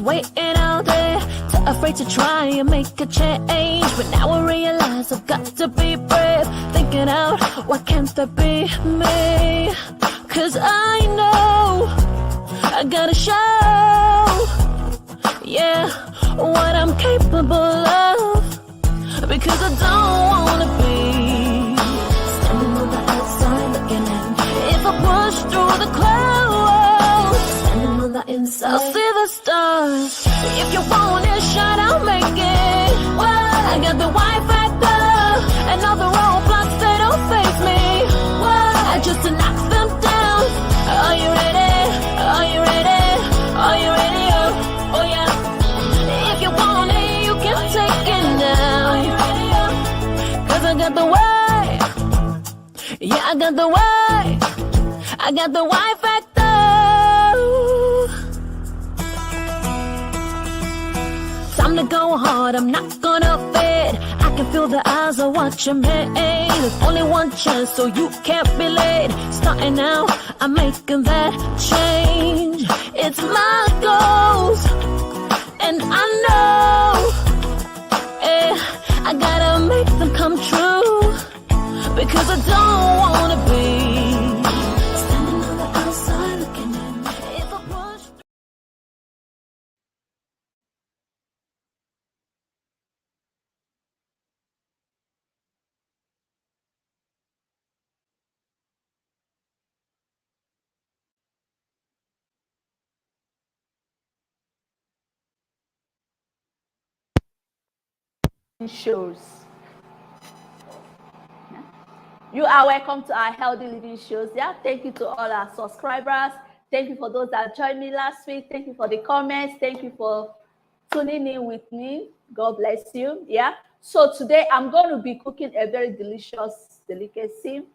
was waiting out there, too afraid to try and make a change. But now I realize I've got to be brave, thinking out, why can't that be me? Cause I know I gotta show, yeah, what I'm capable of. Because I don't wanna be standing on the outside looking in. If I push through the clouds, standing on the inside, I'll see the stars. If you want it, shine, I'll make it. Well, I got the Y factor, and all the roadblocks, they don't face me. Well, I just knock them down. Are you ready? Are you ready? Are you ready? Oh yeah. If you want it, you can take it now. Are you ready? Cause I got the way. Yeah, I got the way. I got the Y factor. Time to go hard, I'm not gonna fade. I can feel the eyes are watching me. There's only one chance, so you can't be late. Starting now, I'm making that change. It's my goals, and I know, I gotta make them come true. Because I don't wanna be standing on the outside looking in. If I push. Shows. You are welcome to our healthy living shows. Yeah, thank you to all our subscribers. Thank you for those that joined me last week. Thank you for the comments. Thank you for tuning in with me. God bless you. Yeah. So today I'm going to be cooking a very delicious delicacy,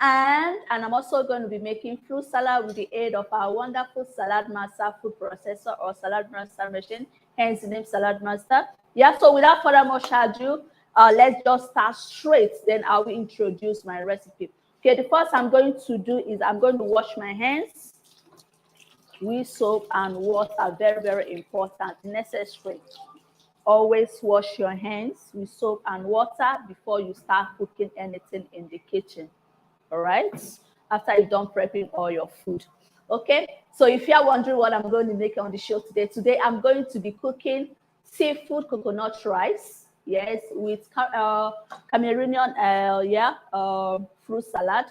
and I'm also going to be making fruit salad with the aid of our wonderful salad master food processor or salad master machine, hence the name Salad Master. Yeah, so without further much ado, let's just start straight. Then I will introduce my recipe. Okay, the first I'm going to do is I'm going to wash my hands with soap and water. Very, very important, necessary. Always wash your hands with soap and water before you start cooking anything in the kitchen. All right, after you're done prepping all your food. Okay, so if you're wondering what I'm going to make on the show today I'm going to be cooking seafood coconut rice, yes, with Cameroonian fruit salad.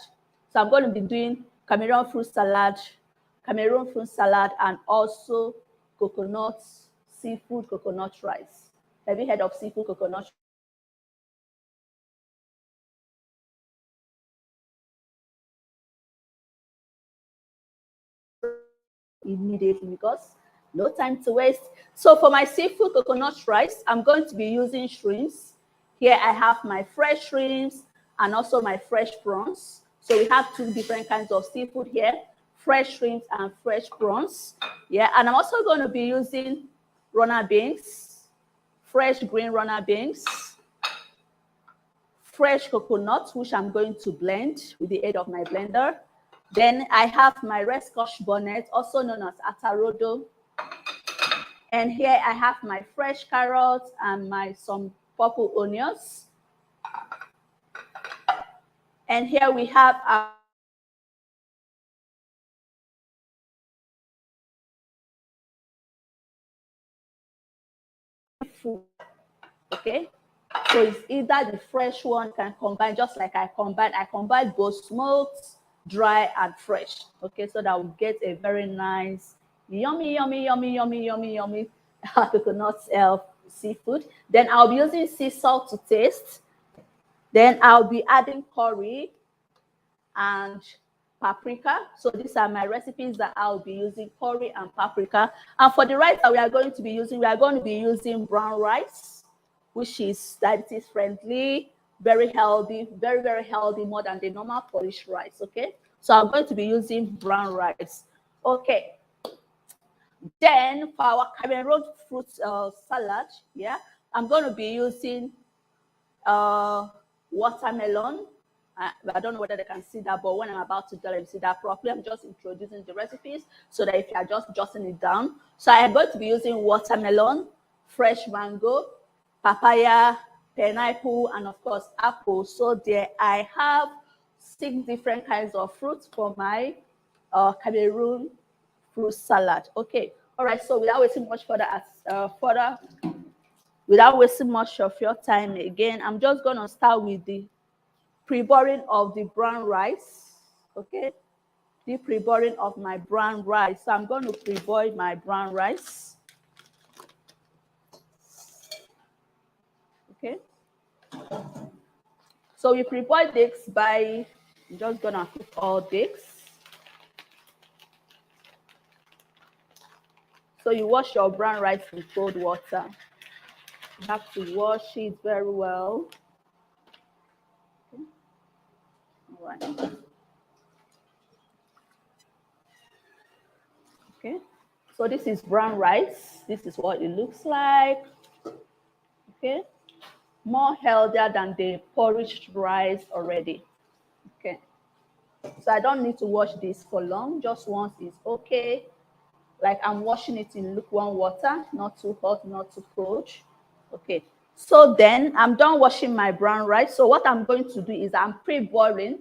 So I'm going to be doing Cameroon fruit salad, and also seafood coconut rice. Have you heard of seafood coconut? Immediately, because no time to waste. So for my seafood coconut rice, I'm going to be using shrimps. Here I have my fresh shrimps and also my fresh prawns. So we have two different kinds of seafood here, fresh shrimps and fresh prawns. Yeah, and I'm also going to be using runner beans, fresh green runner beans, fresh coconut, which I'm going to blend with the aid of my blender. Then I have my red scotch bonnet, also known as atarodo. And here I have my fresh carrots and some purple onions. And here we have our food. Okay, so it's either the fresh one can combine, just like I combine both smoked, dry, and fresh. Okay, so that we get a very nice yummy coconut seafood. Then I'll be using sea salt to taste. Then I'll be adding curry and paprika. So these are my recipes that I'll be using: curry and paprika. And for the rice that we are going to be using brown rice, which is diabetes friendly, very healthy, very, very healthy, more than the normal Polish rice. Okay, so I'm going to be using brown rice. Okay, then for our Cameroon fruit salad, yeah, I'm going to be using watermelon, I don't know whether they can see that, but when I'm about to tell them, see that properly, I'm just introducing the recipes so that if you are just jotting it down. So I'm going to be using watermelon, fresh mango, papaya, pineapple, and of course, apple. So there I have 6 different kinds of fruits for my Cameroon fruit salad. Okay. All right. So without wasting much without wasting much of your time again, I'm just going to start with the pre-boiling of the brown rice. Okay, the pre-boiling of my brown rice. So I'm going to pre-boil my brown rice. Okay, so we pre-boil this by, I'm just gonna cook all this. So you wash your brown rice in cold water. You have to wash it very well. Okay. All right. Okay, so this is brown rice. This is what it looks like. Okay, more healthier than the porridge rice already. Okay, so I don't need to wash this for long, just once is okay. Like I'm washing it in lukewarm water, not too hot, not too cold. Okay, so then I'm done washing my brown rice. So what I'm going to do is I'm pre-boiling.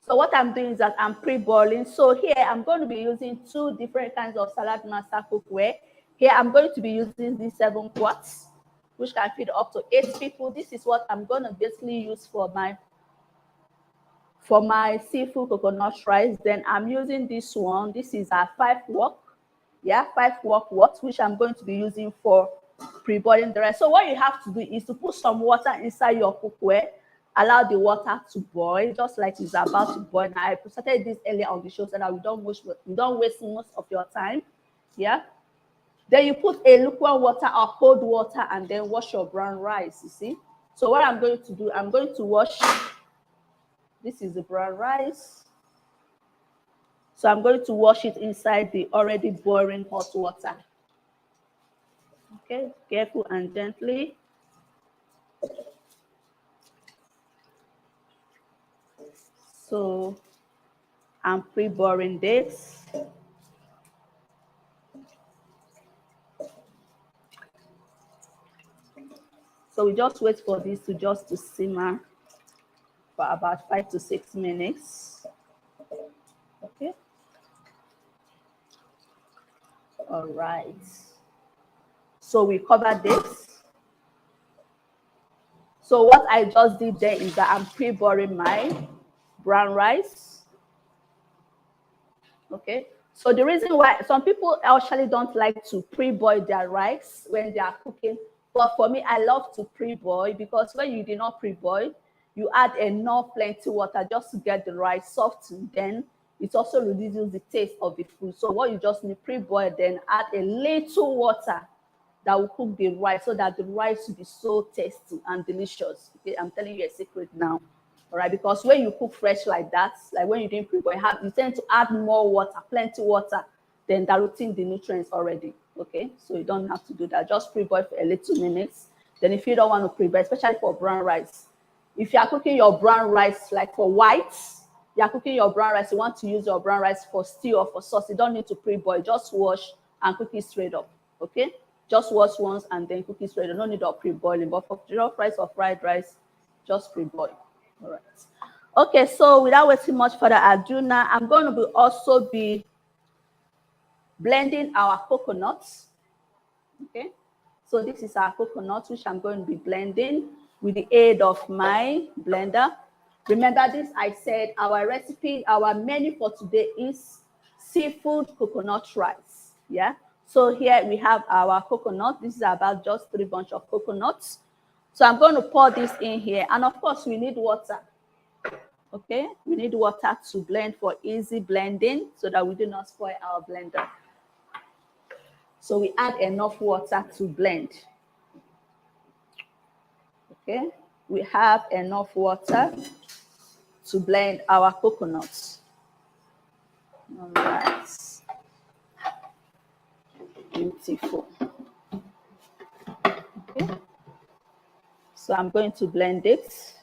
So what I'm doing is that I'm pre-boiling. So here I'm going to be using 2 different kinds of salad master cookware. Here I'm going to be using these 7 quarts, which can feed up to 8 people. This is what I'm going to basically use for my seafood coconut rice. Then I'm using this one. This is a 5 wok. Yeah, 5 wok what, which I'm going to be using for pre-boiling the rice. So what you have to do is to put some water inside your cookware. Allow the water to boil, just like it's about to boil. Now, I started this earlier on the show so that we don't waste most of your time. Yeah. Then you put a lukewarm water or cold water and then wash your brown rice, you see. So what I'm going to do, I'm going to wash, this is the brown rice. So I'm going to wash it inside the already boiling hot water. Okay, careful and gently. So I'm pre-boiling this. So we just wait for this to simmer for about 5 to 6 minutes. Okay. All right. So we cover this. So what I just did there is that I'm pre-boiling my brown rice. Okay. So the reason why some people actually don't like to pre-boil their rice when they are cooking, but for me, I love to pre-boil because when you do not pre-boil, you add enough plenty water just to get the rice soft. Then it also reduces the taste of the food. So what you just need pre-boil, then add a little water that will cook the rice so that the rice will be so tasty and delicious. Okay, I'm telling you a secret now. All right, because when you cook fresh like that, like when you didn't pre-boil, you tend to add more water, plenty water, than diluting the nutrients already. Okay, so you don't have to do that. Just pre-boil for a little minutes. Then if you don't want to pre-boil, especially for brown rice, if you are cooking your brown rice like for whites, you are cooking your brown rice, you want to use your brown rice for stew or for sauce, you don't need to pre-boil. Just wash and cook it straight up. Okay, just wash once and then cook it straight up. No need of pre-boiling. But for jollof rice or fried rice, just pre-boil. All right. Okay, so without wasting much further ado, now I'm going to also be blending our coconuts. Okay, so this is our coconut, which I'm going to be blending with the aid of my blender. Remember this, I said our recipe, our menu for today is seafood coconut rice. Yeah, so here we have our coconut. This is about just 3 bunches of coconuts. So I'm going to pour this in here, and of course we need water. Okay, we need water to blend for easy blending so that we do not spoil our blender. So we add enough water to blend. Okay, we have enough water to blend our coconuts. All right, beautiful. So I'm going to blend it.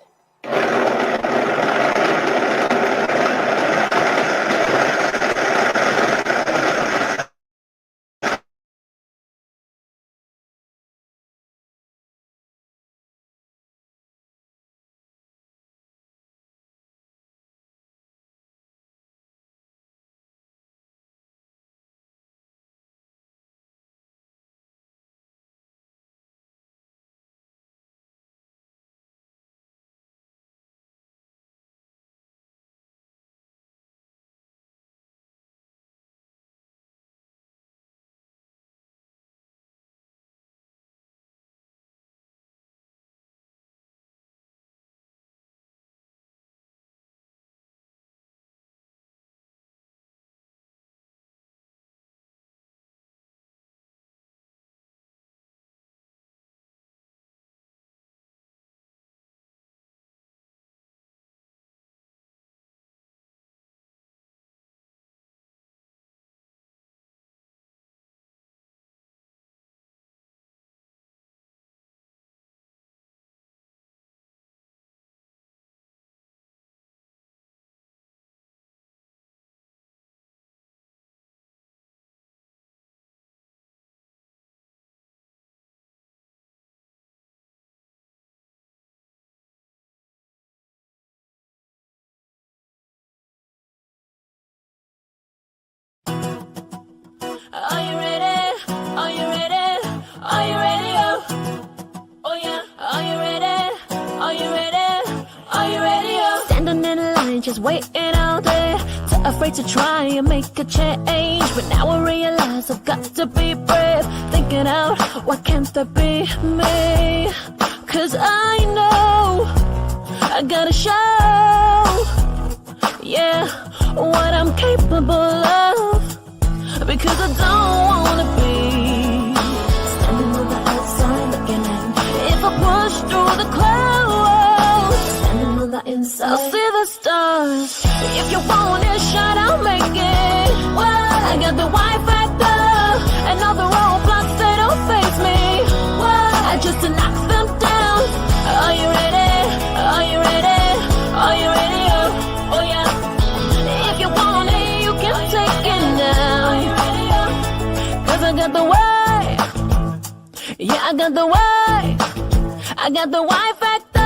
Are you ready? Are you ready? Are you ready? Oh yeah. Are you ready? Are you ready? Are you ready? Standing in line, just waiting all day. Too afraid to try and make a change. But now I realize I've got to be brave. Thinking out, why can't that be me? Cause I know I gotta show, yeah, what I'm capable of. Because I don't wanna be standing on the outside looking in. If I push through the clouds, standing on the inside, I'll see the stars. If you want a shot, I'll make it. Well, I got the Y factor, and all the roadblocks, they don't face me. Well, I just to knock them down. Are you ready? Are you ready? Are you ready? Oh yeah. If you want it, you can take it now. I got the way, yeah, I got the way, I got the Y factor.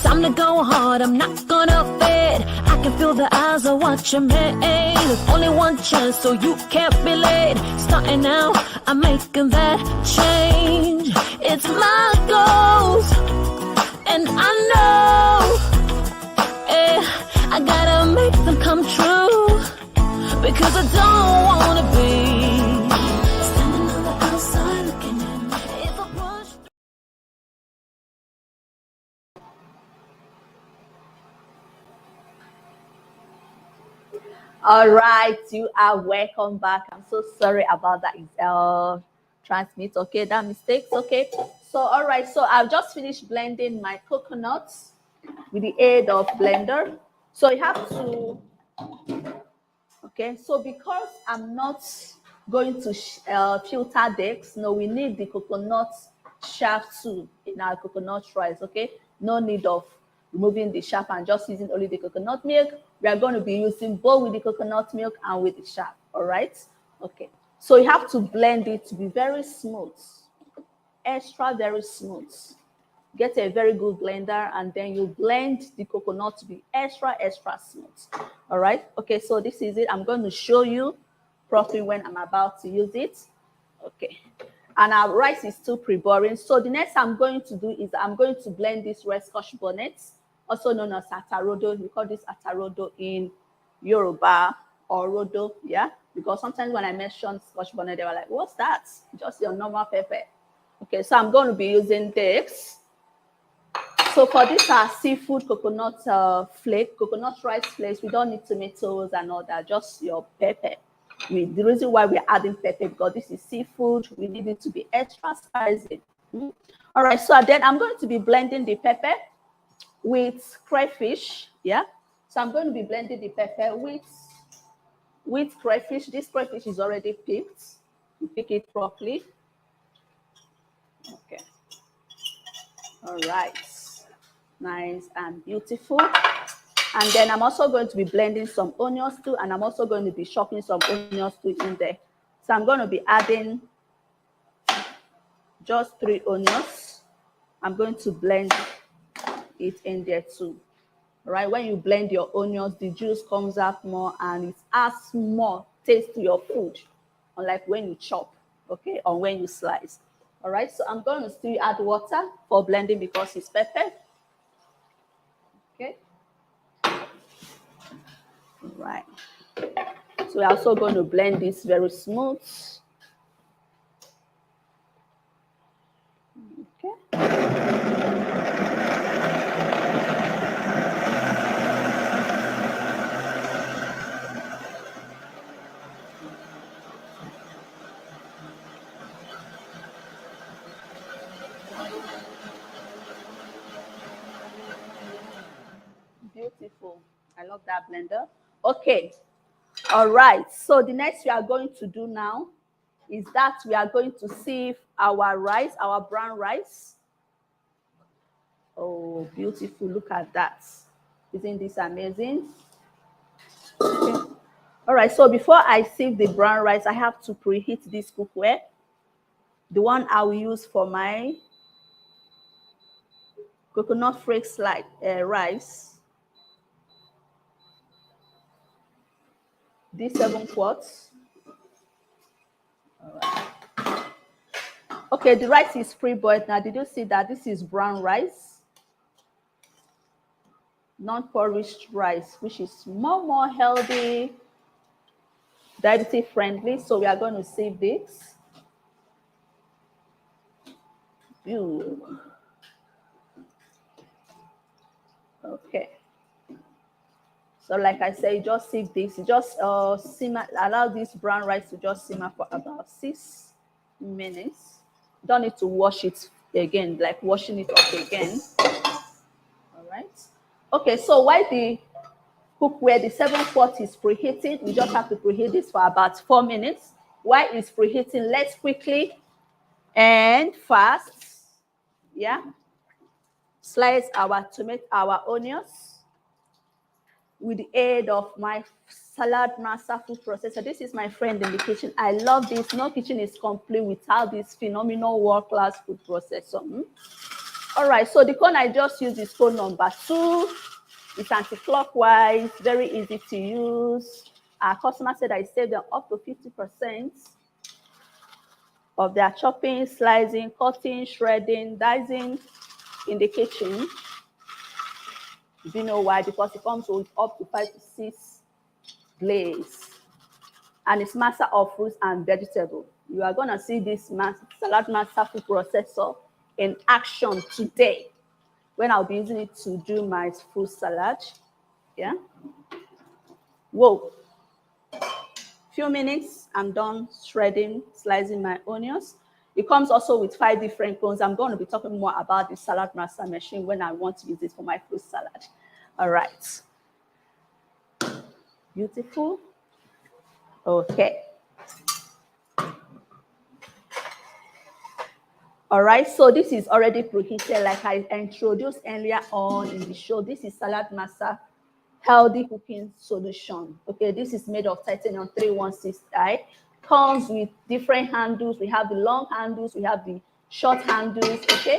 Time to go hard, I'm not gonna fade. I can feel the eyes are watching me. There's only one chance, so you can't be late. Starting out, I'm making that change. It's my goals, and I know, I gotta make them come true. Because I don't wanna be standing on the outside looking in. If I push. All right, you are welcome back. I'm so sorry about that transmit. Okay, that mistakes. Okay, so all right, so I've just finished blending my coconuts with the aid of blender. So you have to, okay, so because I'm not going to filter decks, no, we need the coconut shaft too in our coconut rice. Okay, no need of removing the shaft and just using only the coconut milk. We are going to be using both with the coconut milk and with the shaft. All right, okay, so you have to blend it to be very smooth, extra very smooth. Get a very good blender and then you blend the coconut to be extra smooth. All right, okay, so this is it. I'm going to show you properly when I'm about to use it. Okay, and our rice is still pre-boiling. So the next I'm going to do is I'm going to blend this red scotch bonnet, also known as atarodo. We call this atarodo in Yoruba, or rodo, yeah, because sometimes when I mention scotch bonnet, they were like, what's that? Just your normal pepper. Okay, so I'm going to be using this. So for this seafood coconut coconut rice flakes, we don't need tomatoes and all that, just your pepper. The reason why we're adding pepper, because this is seafood, we need it to be extra spicy. All right, so then I'm going to be blending the pepper with crayfish, yeah. So I'm going to be blending the pepper with crayfish. This crayfish is already picked. Pick it properly. Okay. All right. Nice and beautiful. And then I'm also going to be blending some onions too, and I'm also going to be chopping some onions too in there. So I'm going to be adding just 3 onions. I'm going to blend it in there too. Right, when you blend your onions, the juice comes out more and it adds more taste to your food, unlike when you chop, okay, or when you slice. All right, so I'm going to still add water for blending because it's pepper. Okay, all right. So we're also going to blend this very smooth. Okay. Beautiful. I love that blender. Okay. All right. So the next we are going to do now is that we are going to sieve our rice, our brown rice. Oh, beautiful. Look at that. Isn't this amazing? Okay. All right. So before I sieve the brown rice, I have to preheat this cookware. The one I will use for my coconut flakes like rice. This 7 quarts. All right. Okay, the rice is pre-boiled now. Did you see that this is brown rice? Non-porridge rice, which is more healthy, diabetes friendly. So we are going to save this. Ew. Okay. So like I said, just sieve this. You just simmer, allow this brown rice to just simmer for about 6 minutes. Don't need to wash it again, like washing it up again. All right. Okay, so while the cookware, the 7 quart is preheating, we just have to preheat this for about 4 minutes. While it's preheating, let's quickly and fast, yeah, slice our tomato, our onions with the aid of my salad master food processor. This is my friend in the kitchen. I love this. No kitchen is complete without this phenomenal world-class food processor. All right, so the cone I just used is cone number 2. It's anti-clockwise, very easy to use. Our customer said I saved them up to 50% of their chopping, slicing, cutting, shredding, dicing in the kitchen. Do you know why? Because it comes with up to 5 to 6 blades. And it's master of fruits and vegetables. You are going to see this salad master food processor in action today when I'll be using it to do my fruit salad. Yeah. Whoa. Few minutes, I'm done shredding, slicing my onions. It comes also with 5 different cones. I'm going to be talking more about the salad master machine when I want to use it for my fruit salad. All right. Beautiful. Okay. All right, so this is already preheated like I introduced earlier on in the show. This is Salad Master Healthy Cooking Solution. Okay, this is made of titanium 316i. Comes with different handles. We have the long handles, we have the short handles, okay?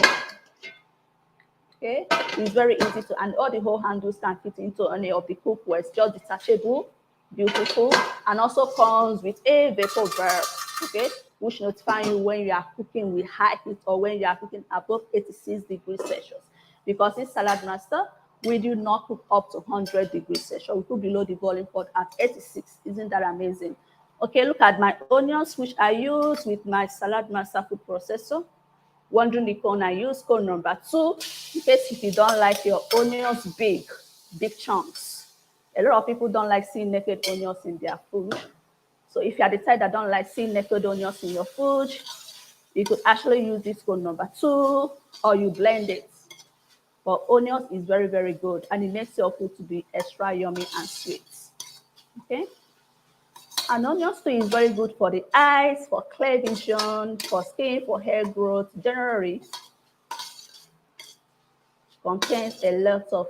Okay, it's very easy to, and all the whole handles can fit into any of the cookware. It's just detachable, beautiful, and also comes with a vapor valve, okay, which notify you when you are cooking with high heat or when you are cooking above 86 degrees Celsius. Because this Salad Master, we do not cook up to 100 degrees Celsius. We cook below the boiling point at 86. Isn't that amazing? Okay, look at my onions, which I use with my Salad Master food processor. Wondering the cone I use, cone number 2, in case if you don't like your onions big chunks. A lot of people don't like seeing naked onions in their food. So if you are the type that don't like seeing naked onions in your food, you could actually use this cone number 2 or you blend it. But onions is very, very good and it makes your food to be extra yummy and sweet. Okay. And onions too is very good for the eyes, for clear vision, for skin, for hair growth. Generally, contains a lot of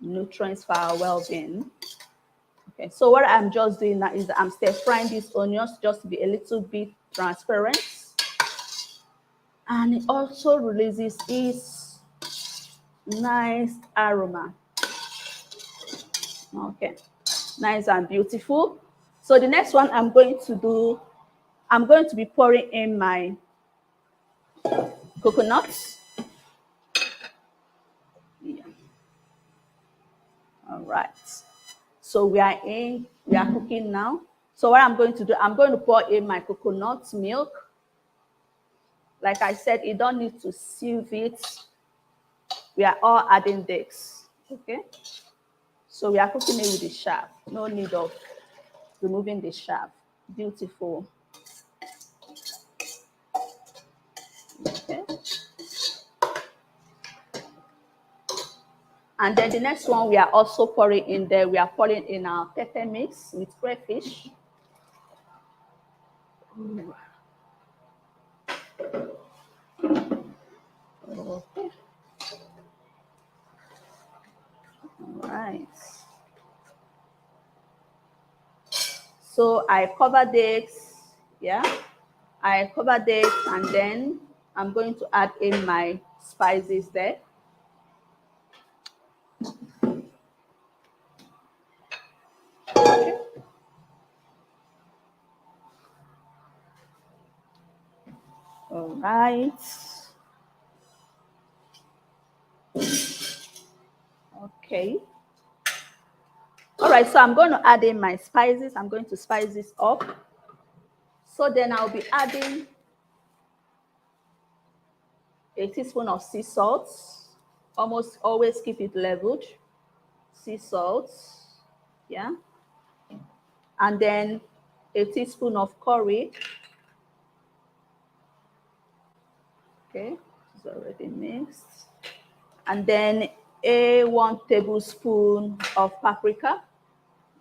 nutrients for our well-being. Okay, so what I'm just doing now is I'm stir frying these onions just to be a little bit transparent. And it also releases this nice aroma. Okay, nice and beautiful. So the next one I'm going to do, I'm going to be pouring in my coconuts. Yeah. All right. So we are cooking now. So what I'm going to do, I'm going to pour in my coconut milk. Like I said, you don't need to sieve it. We are all adding this. Okay. So we are cooking it with the shaft. No need of removing the shaft. Beautiful. Okay. And then the next one we are also pouring in there. We are pouring in our pepper mix with crayfish. Ooh. Okay. All right. So I cover this. Yeah. I cover this and then I'm going to add in my spices there. Okay. All right. Okay. All right, so I'm going to add in my spices. I'm going to spice this up. So then I'll be adding a teaspoon of sea salt. Almost always keep it leveled. Sea salt. Yeah. And then a teaspoon of curry. Okay, it's already mixed. And then a 1 tablespoon of paprika.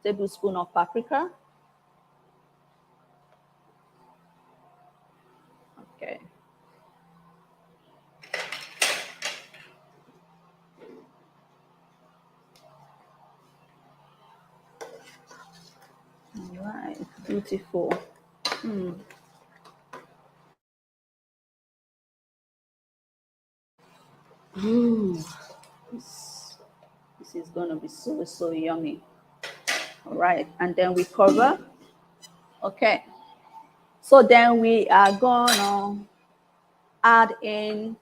Tablespoon of paprika. Okay. All right, beautiful. This is gonna be so yummy. All right, and then we cover. Okay, so then we are gonna add in.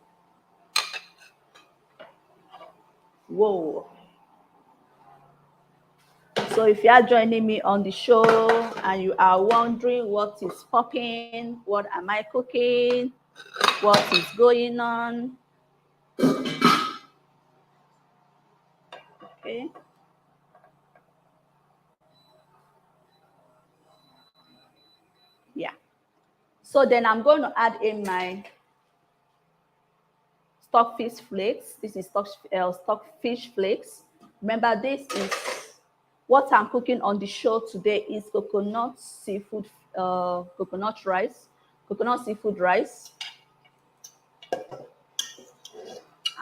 Whoa. So if you are joining me on the show and you are wondering what is popping, what am I cooking, what is going on? Okay. Yeah. So then I'm going to add in my stockfish flakes. This is stockfish flakes. Remember, this is what I'm cooking on the show today is coconut seafood, coconut rice, coconut seafood rice.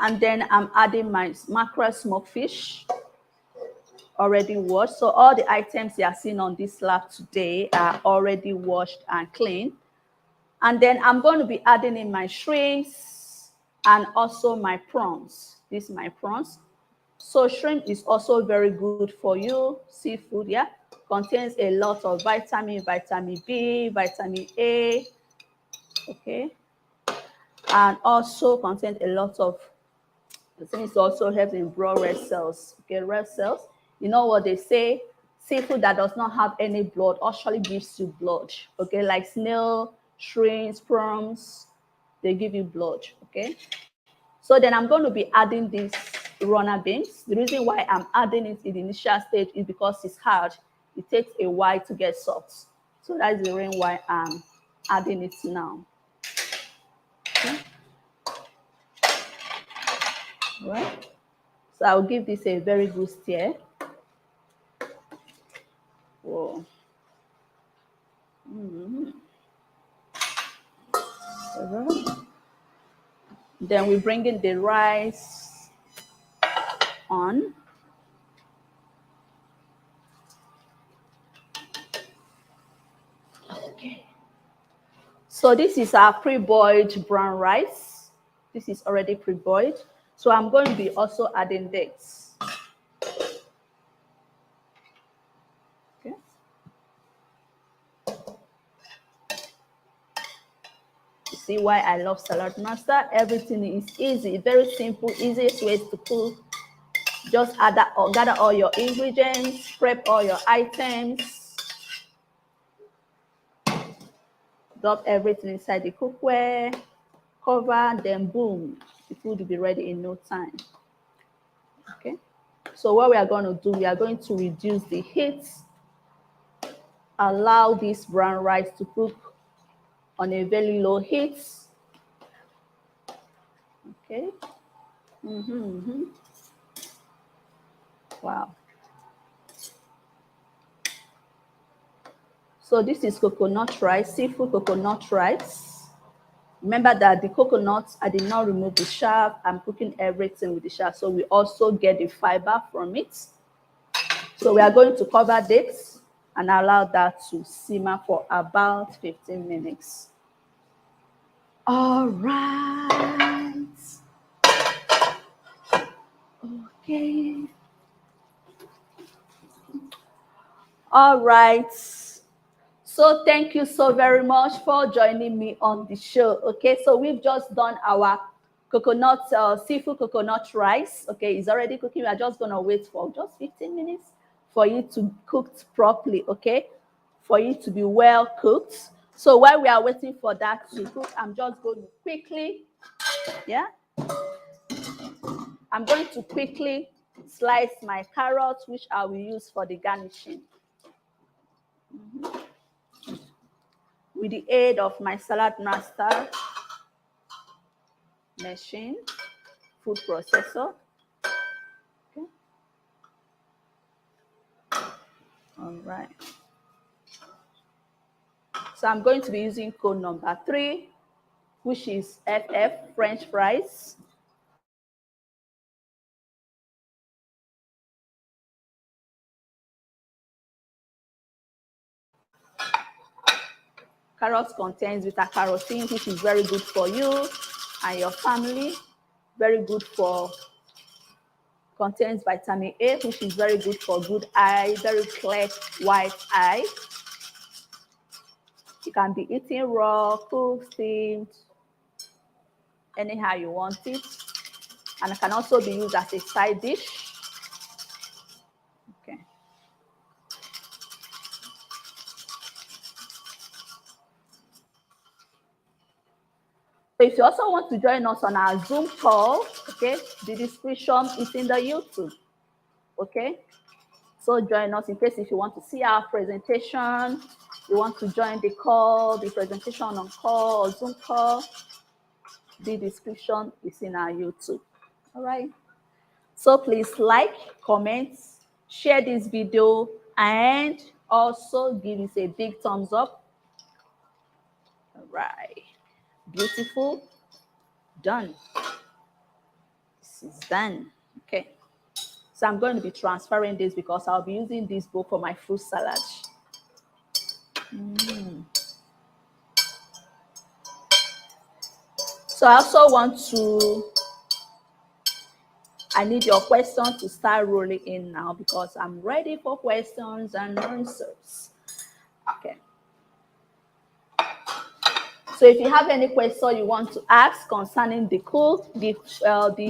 And then I'm adding my mackerel smoked fish, already washed. So all the items you are seeing on this slab today are already washed and clean. And then I'm going to be adding in my shrimps and also my prawns. These are my prawns. So shrimp is also very good for you. Seafood, yeah, contains a lot of vitamin B, vitamin A, okay, and also contains a lot of, the thing is also helps in blood red cells. Okay, red cells. You know what they say? Seafood that does not have any blood actually gives you blood. Okay, like snail, shrimps, prawns, they give you blood. Okay. So then I'm going to be adding these runner beans. The reason why I'm adding it in the initial stage is because it's hard. It takes a while to get soft. So that's the reason why I'm adding it now. Okay. All right. So I'll give this a very good stir. Whoa. Alright. Then we bring in the rice on. Okay. So this is our pre-boiled brown rice. This is already pre-boiled. So I'm going to be also adding dates. Okay. You see why I love Salad Master? Everything is easy, very simple, easiest ways to cook. Just gather all your ingredients, prep all your items, dump everything inside the cookware, cover, then boom, the food will be ready in no time. Okay, so what we are going to do, we are going to reduce the heat, allow this brown rice to cook on a very low heat. Okay. Wow. So this is coconut rice, seafood coconut rice. Remember that the coconuts, I did not remove the chaff. I'm cooking everything with the chaff, so we also get the fiber from it. So we are going to cover this and allow that to simmer for about 15 minutes. All right. Okay. All right. So thank you so very much for joining me on the show. Okay, so we've just done our coconut, seafood coconut rice. Okay, it's already cooking. We are just going to wait for just 15 minutes for it to cook properly. Okay, for it to be well cooked. So while we are waiting for that to cook, I'm just going to quickly, I'm going to quickly slice my carrots, which I will use for the garnishing. With the aid of my Salad Master machine, food processor. Okay. All right. So I'm going to be using code number 3, which is FF, French fries. Carrots contains beta-carotene, which is very good for you and your family. Very good for, contains vitamin A, which is very good for good eye, very clear white eye. It can be eaten raw, cooked, steamed, anyhow you want it. And it can also be used as a side dish. Okay. So if you also want to join us on our Zoom call, okay, the description is in the YouTube, okay? So join us in case if you want to see our presentation, you want to join the call, the presentation on call or Zoom call, the description is in our YouTube, all right? So please like, comment, share this video, and also give us a big thumbs up. All right. Beautiful. Done. This is done. Okay. So I'm going to be transferring this because I'll be using this bowl for my fruit salad. So I also want to, I need your questions to start rolling in now because I'm ready for questions and answers. Okay. So if you have any question you want to ask concerning the cook, the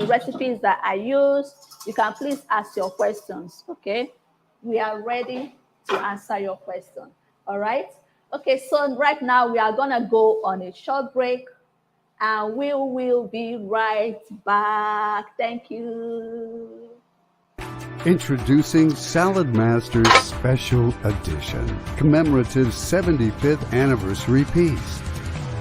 recipes that I use, you can please ask your questions, okay? We are ready to answer your question, all right? Okay, so right now we are gonna go on a short break and we will be right back. Thank you. Introducing Salad Master's Special Edition, commemorative 75th anniversary piece.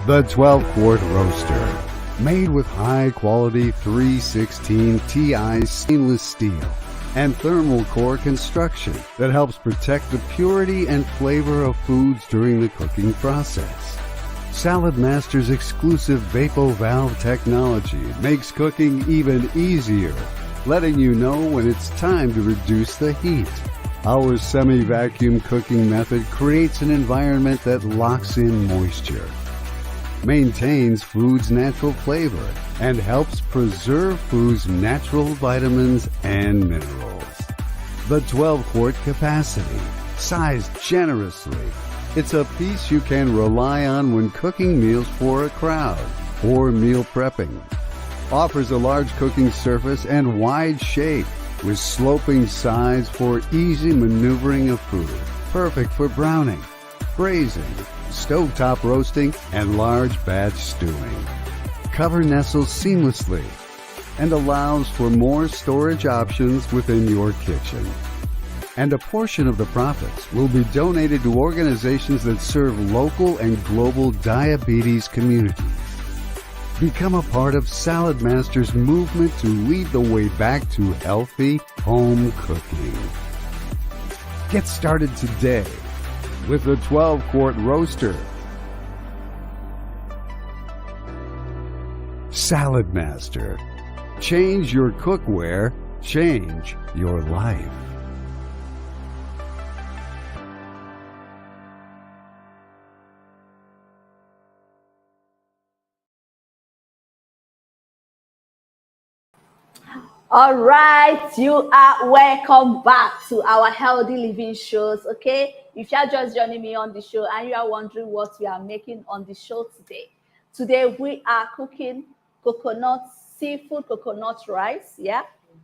The 12-quart roaster, made with high-quality 316 Ti stainless steel and thermal core construction that helps protect the purity and flavor of foods during the cooking process. Salad Master's exclusive Vapo Valve technology makes cooking even easier, letting you know when it's time to reduce the heat. Our semi-vacuum cooking method creates an environment that locks in moisture, maintains food's natural flavor, and helps preserve food's natural vitamins and minerals. The 12-quart capacity, sized generously. It's a piece you can rely on when cooking meals for a crowd or meal prepping. Offers a large cooking surface and wide shape with sloping sides for easy maneuvering of food. Perfect for browning, braising, stovetop roasting, and large batch stewing. Cover nestles seamlessly and allows for more storage options within your kitchen. And a portion of the profits will be donated to organizations that serve local and global diabetes communities. Become a part of Salad Master's movement to lead the way back to healthy home cooking. Get started today with the 12-quart roaster. Salad Master. Change your cookware, change your life. All right, you are welcome back to our healthy living shows. Okay, if you are just joining me on the show and you are wondering what we are making on the show today we are cooking seafood coconut rice. Yeah,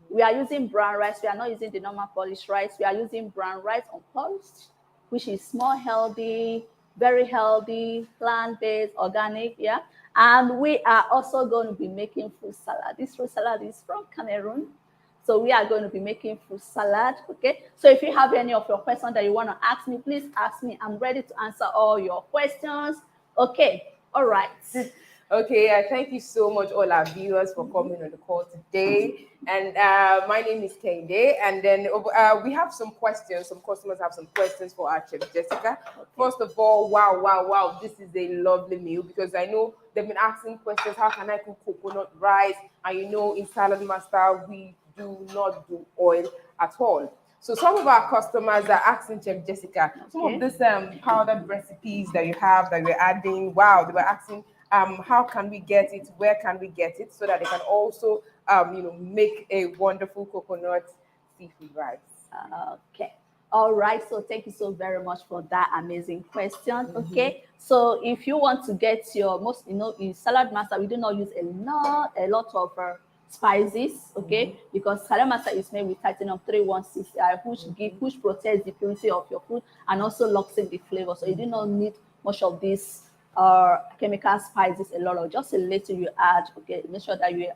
we are using brown rice. We are not using the normal polished rice. We are using brown rice unpolished, which is more healthy, very healthy, plant-based, organic. Yeah. And we are also going to be making fruit salad. This fruit salad is from Cameroon. So we are going to be making fruit salad. Okay. So if you have any of your questions that you want to ask me, please ask me. I'm ready to answer all your questions. Okay. All right. Okay, thank you so much, all our viewers, for coming on the call today. And my name is Kende, and then we have some questions. Some customers have some questions for our chef Jessica. Okay. First of all, wow, this is a lovely meal, because I know they've been asking questions. How can I cook coconut rice? And you know, in Salad Master, we do not do oil at all. So some of our customers are asking Chef Jessica, some of these powdered recipes that you have that we're adding. Wow, they were asking, how can we get it? Where can we get it? So that they can also, make a wonderful coconut seafood rice. Okay. All right. So thank you so very much for that amazing question. Okay. So if you want to get your in Salad Master, we do not use a lot of spices. Okay. Because Salad Master is made with titanium 316, which protects the purity of your food and also locks in the flavor. So you do not need much of this chemical spices, a lot of just a little you add. Okay, make sure that you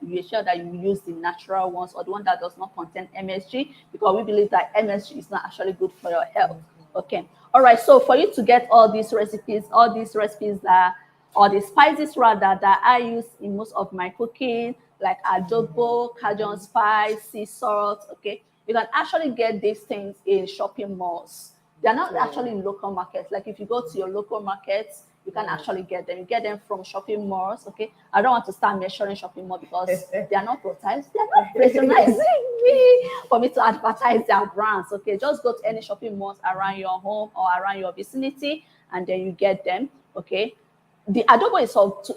use the natural ones or the one that does not contain MSG, because we believe that MSG is not actually good for your health. Okay, all right. So for you to get all these recipes that, or the spices rather, that I use in most of my cooking, like adobo, Cajun spice, sea salt. Okay, you can actually get these things in shopping malls. They're not actually in local markets. Like if you go to your local markets, you can actually get them. You get them from shopping malls. Okay, I don't want to start measuring shopping mall because they are not advertised. They are not patronizing me for me to advertise their brands. Okay, just go to any shopping malls around your home or around your vicinity, and then you get them. Okay, the adobo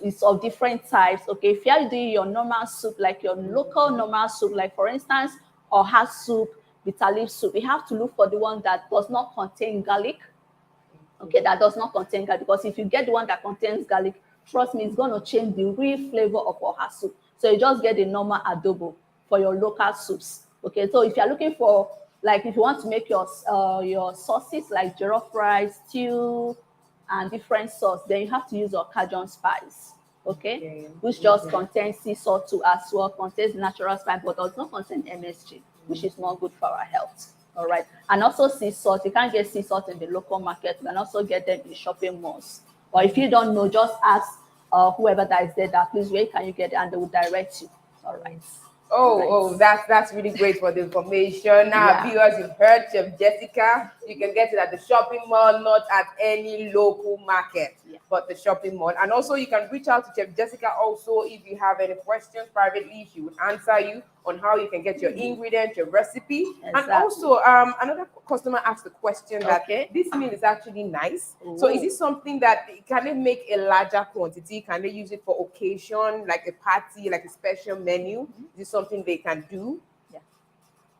is of different types. Okay, if you are doing your normal soup, like your local normal soup, like for instance, or hot soup, bitter leaf soup, you have to look for the one that does not contain garlic. Okay, that does not contain garlic, because if you get the one that contains garlic, trust me, it's going to change the real flavor of your soup. So you just get the normal adobo for your local soups. Okay, so if you're looking for, like, if you want to make your sauces like jollof rice, stew, and different sauce, then you have to use your Cajun spice. Okay, which just contains sea salt too as well, contains natural spice, but does not contain MSG, which is not good for our health. All right, and also sea salt. You can't get sea salt in the local market. You can also get them in shopping malls. Or if you don't know, just ask whoever that is there that, please, where can you get it, and they will direct you. All right. That's really great for the information. Now, viewers, you've heard Chef Jessica. You can get it at the shopping mall, not at any local market. but the shopping mall. And also you can reach out to Chef Jessica also if you have any questions privately. She would answer you on how you can get your ingredients, your recipe. Exactly. And also another customer asked the question that this meal is actually nice. So is it something that can they make a larger quantity? Can they use it for occasion, like a party, like a special menu? Is it something they can do?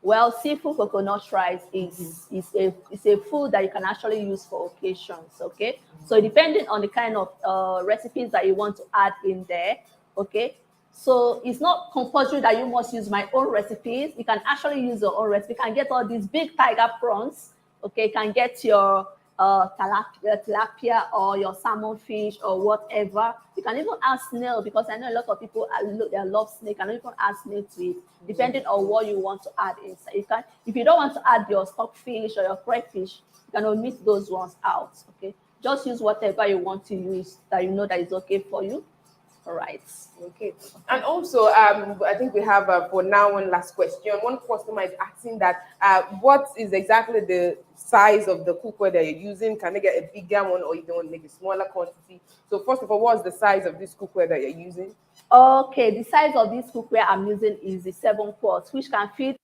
Well, seafood coconut rice is a food that you can actually use for occasions, okay? So depending on the kind of recipes that you want to add in there, okay? So it's not compulsory that you must use my own recipes. You can actually use your own recipe. You can get all these big tiger prawns, okay? You can get your tilapia or your salmon fish or whatever. You can even add snail, because I know a lot of people love snake. And you can add snail to it, depending on what you want to add inside. You can, if you don't want to add your stockfish or your crayfish, you can omit those ones out. Okay, just use whatever you want to use that you know that is okay for you. All right. Okay. And also, I think we have for now one last question. One customer is asking that what is exactly the size of the cookware that you're using? Can they get a bigger one, or you don't want to make a smaller quantity? So first of all, what's the size of this cookware that you're using? Okay, the size of this cookware I'm using is the 7 quarts, which can fit